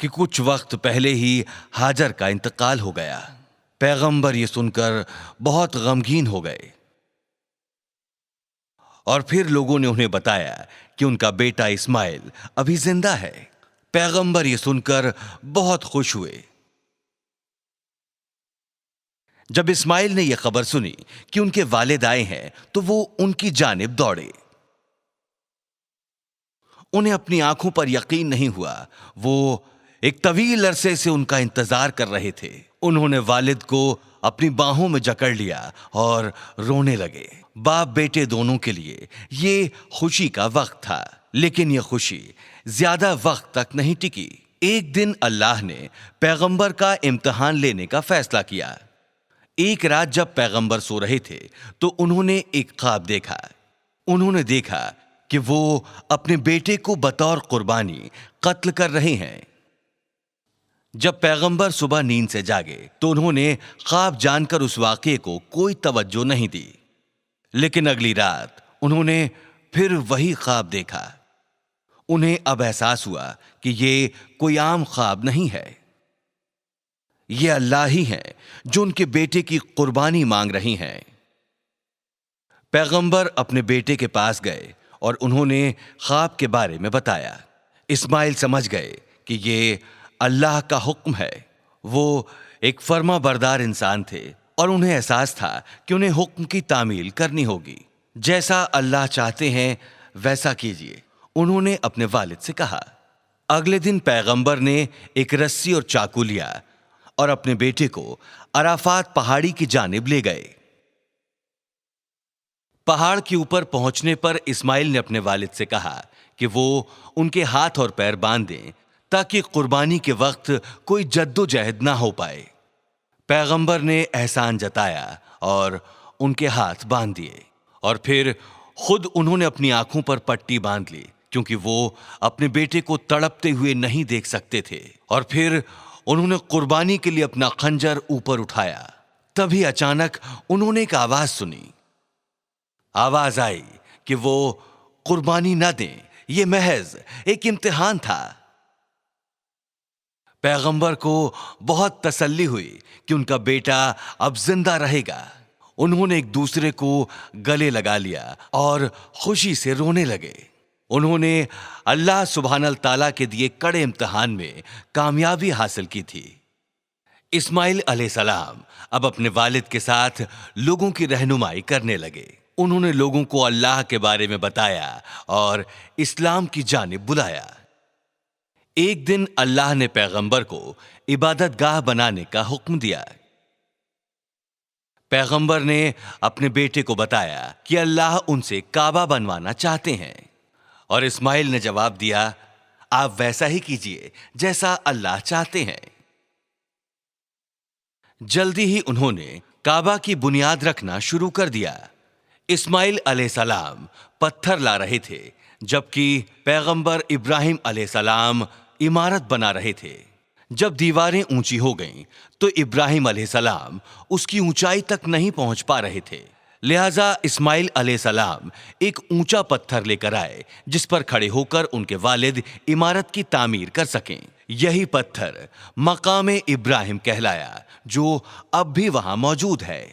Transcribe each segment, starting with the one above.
کہ کچھ وقت پہلے ہی ہاجر کا انتقال ہو گیا۔ پیغمبر یہ سن کر بہت غمگین ہو گئے، اور پھر لوگوں نے انہیں بتایا کہ ان کا بیٹا اسماعیل ابھی زندہ ہے۔ پیغمبر یہ سن کر بہت خوش ہوئے۔ جب اسماعیل نے یہ خبر سنی کہ ان کے والد آئے ہیں تو وہ ان کی جانب دوڑے۔ انہیں اپنی آنکھوں پر یقین نہیں ہوا، وہ ایک طویل عرصے سے ان کا انتظار کر رہے تھے۔ انہوں نے والد کو اپنی باہوں میں جکڑ لیا اور رونے لگے۔ باپ بیٹے دونوں کے لیے یہ خوشی کا وقت تھا، لیکن یہ خوشی زیادہ وقت تک نہیں ٹکی۔ ایک دن اللہ نے پیغمبر کا امتحان لینے کا فیصلہ کیا۔ ایک رات جب پیغمبر سو رہے تھے تو انہوں نے ایک خواب دیکھا۔ انہوں نے دیکھا کہ وہ اپنے بیٹے کو بطور قربانی قتل کر رہے ہیں۔ جب پیغمبر صبح نیند سے جاگے تو انہوں نے خواب جان کر اس واقعے کو کوئی توجہ نہیں دی، لیکن اگلی رات انہوں نے پھر وہی خواب دیکھا۔ انہیں اب احساس ہوا کہ یہ کوئی عام خواب نہیں ہے، یہ اللہ ہی ہیں جو ان کے بیٹے کی قربانی مانگ رہی ہیں۔ پیغمبر اپنے بیٹے کے پاس گئے اور انہوں نے خواب کے بارے میں بتایا۔ اسماعیل سمجھ گئے کہ یہ اللہ کا حکم ہے۔ وہ ایک فرما بردار انسان تھے اور انہیں احساس تھا کہ انہیں حکم کی تعمیل کرنی ہوگی۔ جیسا اللہ چاہتے ہیں ویسا کیجیے، انہوں نے اپنے والد سے کہا۔ اگلے دن پیغمبر نے ایک رسی اور چاقو لیا اور اپنے بیٹے کو عرفات پہاڑی کی جانب لے گئے۔ پہاڑ کے اوپر پہنچنے پر اسماعیل نے اپنے والد سے کہا کہ وہ ان کے ہاتھ اور پیر باندھ دیں تاکہ قربانی کے وقت کوئی جد و جہد نہ ہو پائے۔ پیغمبر نے احسان جتایا اور ان کے ہاتھ باندھ دیے، اور پھر خود انہوں نے اپنی آنکھوں پر پٹی باندھ لی کیونکہ وہ اپنے بیٹے کو تڑپتے ہوئے نہیں دیکھ سکتے تھے۔ اور پھر انہوں نے قربانی کے لیے اپنا خنجر اوپر اٹھایا۔ تبھی اچانک انہوں نے ایک آواز سنی۔ آواز آئی کہ وہ قربانی نہ دیں، یہ محض ایک امتحان تھا۔ پیغمبر کو بہت تسلی ہوئی کہ ان کا بیٹا اب زندہ رہے گا۔ انہوں نے ایک دوسرے کو گلے لگا لیا اور خوشی سے رونے لگے۔ انہوں نے اللہ سبحانہ تعالیٰ کے دیے کڑے امتحان میں کامیابی حاصل کی تھی۔ اسماعیل علیہ السلام اب اپنے والد کے ساتھ لوگوں کی رہنمائی کرنے لگے۔ انہوں نے لوگوں کو اللہ کے بارے میں بتایا اور اسلام کی جانب بلایا۔ ایک دن اللہ نے پیغمبر کو عبادت گاہ بنانے کا حکم دیا۔ پیغمبر نے اپنے بیٹے کو بتایا کہ اللہ ان سے کعبہ بنوانا چاہتے ہیں، اور اسماعیل نے جواب دیا، آپ ویسا ہی کیجئے جیسا اللہ چاہتے ہیں۔ جلدی ہی انہوں نے کعبہ کی بنیاد رکھنا شروع کر دیا۔ اسماعیل علیہ السلام پتھر لا رہے تھے جبکہ پیغمبر ابراہیم علیہ السلام عمارت بنا رہے تھے۔ جب دیواریں اونچی ہو گئیں تو ابراہیم علیہ السلام اس کی اونچائی تک نہیں پہنچ پا رہے تھے، لہذا اسماعیل علیہ السلام ایک اونچا پتھر لے کر آئے جس پر کھڑے ہو کر ان کے والد عمارت کی تعمیر کر سکیں۔ یہی پتھر مقام ابراہیم کہلایا جو اب بھی وہاں موجود ہے۔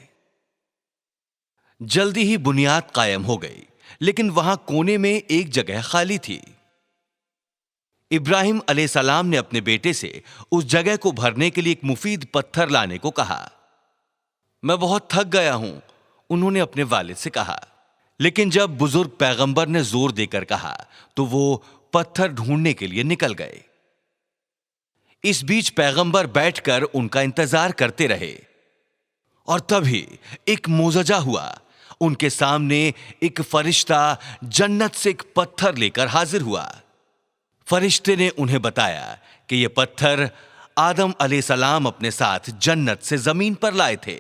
جلدی ہی بنیاد قائم ہو گئی، لیکن وہاں کونے میں ایک جگہ خالی تھی۔ ابراہیم علیہ السلام نے اپنے بیٹے سے اس جگہ کو بھرنے کے لیے ایک مفید پتھر لانے کو کہا۔ میں بہت تھک گیا ہوں، انہوں نے اپنے والد سے کہا۔ لیکن جب بزرگ پیغمبر نے زور دے کر کہا تو وہ پتھر ڈھونڈنے کے لیے نکل گئے۔ اس بیچ پیغمبر بیٹھ کر ان کا انتظار کرتے رہے، اور تبھی ایک معجزہ ہوا۔ ان کے سامنے ایک فرشتہ جنت سے ایک پتھر لے کر حاضر ہوا۔ فرشتے نے انہیں بتایا کہ یہ پتھر آدم علیہ السلام اپنے ساتھ جنت سے زمین پر لائے تھے۔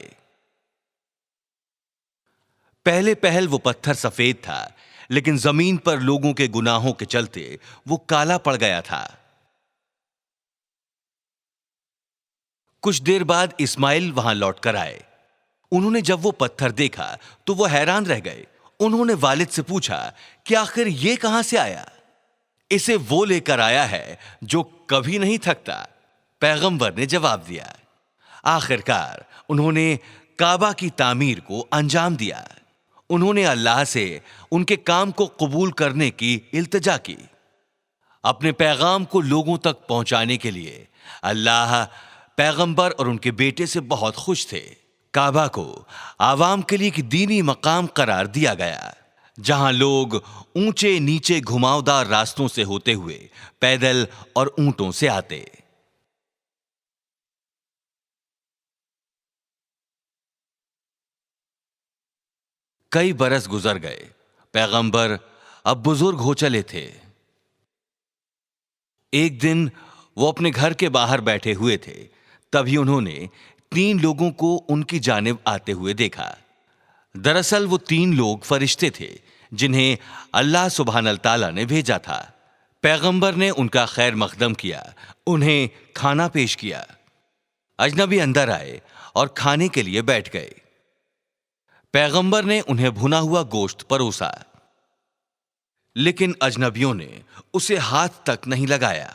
پہلے پہل وہ پتھر سفید تھا، لیکن زمین پر لوگوں کے گناہوں کے چلتے وہ کالا پڑ گیا تھا۔ کچھ دیر بعد اسماعیل وہاں لوٹ کر آئے۔ انہوں نے جب وہ پتھر دیکھا تو وہ حیران رہ گئے۔ انہوں نے والد سے پوچھا کہ آخر یہ کہاں سے آیا؟ اسے وہ لے کر آیا ہے جو کبھی نہیں تھکتا، پیغمبر نے جواب دیا۔ آخرکار انہوں نے کعبہ کی تعمیر کو انجام دیا۔ انہوں نے اللہ سے ان کے کام کو قبول کرنے کی التجا کی۔ اپنے پیغام کو لوگوں تک پہنچانے کے لیے اللہ پیغمبر اور ان کے بیٹے سے بہت خوش تھے۔ کعبہ کو عوام کے لیے ایک دینی مقام قرار دیا گیا، جہاں لوگ اونچے نیچے گھماؤدار راستوں سے ہوتے ہوئے پیدل اور اونٹوں سے آتے۔ کئی برس گزر گئے، پیغمبر اب بزرگ ہو چلے تھے۔ ایک دن وہ اپنے گھر کے باہر بیٹھے ہوئے تھے، تبھی انہوں نے 3 لوگوں کو ان کی جانب آتے ہوئے دیکھا۔ دراصل وہ 3 لوگ فرشتے تھے جنہیں اللہ سبحانہ تعالیٰ نے بھیجا تھا۔ پیغمبر نے ان کا خیر مقدم کیا، انہیں کھانا پیش کیا۔ اجنبی اندر آئے اور کھانے کے لیے بیٹھ گئے۔ پیغمبر نے انہیں بھنا ہوا گوشت پروسا، لیکن اجنبیوں نے اسے ہاتھ تک نہیں لگایا۔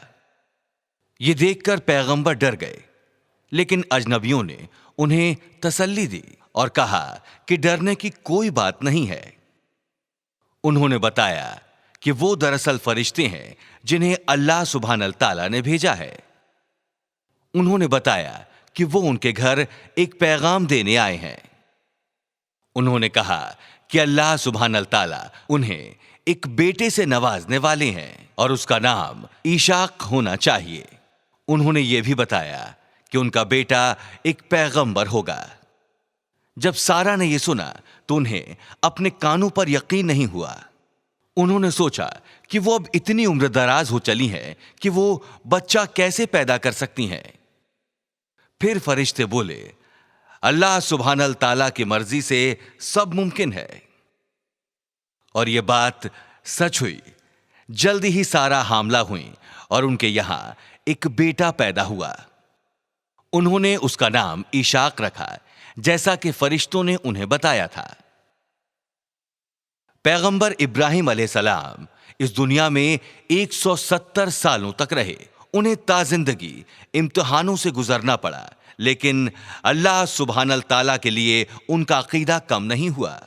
یہ دیکھ کر پیغمبر ڈر گئے، لیکن اجنبیوں نے انہیں تسلی دی اور کہا کہ ڈرنے کی کوئی بات نہیں ہے۔ انہوں نے بتایا کہ وہ دراصل فرشتے ہیں جنہیں اللہ سبحانہ تعالیٰ نے بھیجا ہے۔ انہوں نے بتایا کہ وہ ان کے گھر ایک پیغام دینے آئے ہیں۔ انہوں نے کہا کہ اللہ سبحانہ تعالیٰ انہیں ایک بیٹے سے نوازنے والے ہیں اور اس کا نام ایشاق ہونا چاہیے۔ انہوں نے یہ بھی بتایا کہ ان کا بیٹا ایک پیغمبر ہوگا۔ جب سارا نے یہ سنا تو انہیں اپنے کانوں پر یقین نہیں ہوا۔ انہوں نے سوچا کہ وہ اب اتنی عمر دراز ہو چلی ہیں کہ وہ بچہ کیسے پیدا کر سکتی ہیں۔ پھر فرشتے بولے، اللہ سبحانہ تعالیٰ کی مرضی سے سب ممکن ہے۔ اور یہ بات سچ ہوئی۔ جلدی ہی سارا حاملہ ہوئی اور ان کے یہاں ایک بیٹا پیدا ہوا۔ انہوں نے اس کا نام ایشاق رکھا، جیسا کہ فرشتوں نے انہیں بتایا تھا۔ پیغمبر ابراہیم علیہ السلام اس دنیا میں 170 سالوں تک رہے۔ انہیں تا زندگی امتحانوں سے گزرنا پڑا، لیکن اللہ سبحانہ تعالیٰ کے لیے ان کا عقیدہ کم نہیں ہوا۔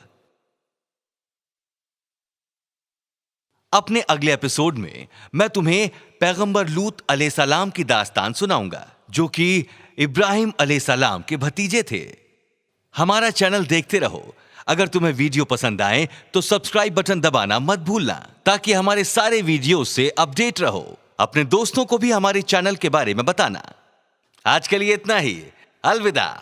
اپنے اگلے ایپیسوڈ میں تمہیں پیغمبر لوط علیہ السلام کی داستان سناؤں گا، جو کہ ابراہیم علیہ السلام کے بھتیجے تھے۔ ہمارا چینل دیکھتے رہو۔ اگر تمہیں ویڈیو پسند آئے تو سبسکرائب بٹن دبانا مت بھولنا، تاکہ ہمارے سارے ویڈیوز سے اپڈیٹ رہو۔ اپنے دوستوں کو بھی ہمارے چینل کے بارے میں بتانا۔ آج کے لیے اتنا ہی، الوداع۔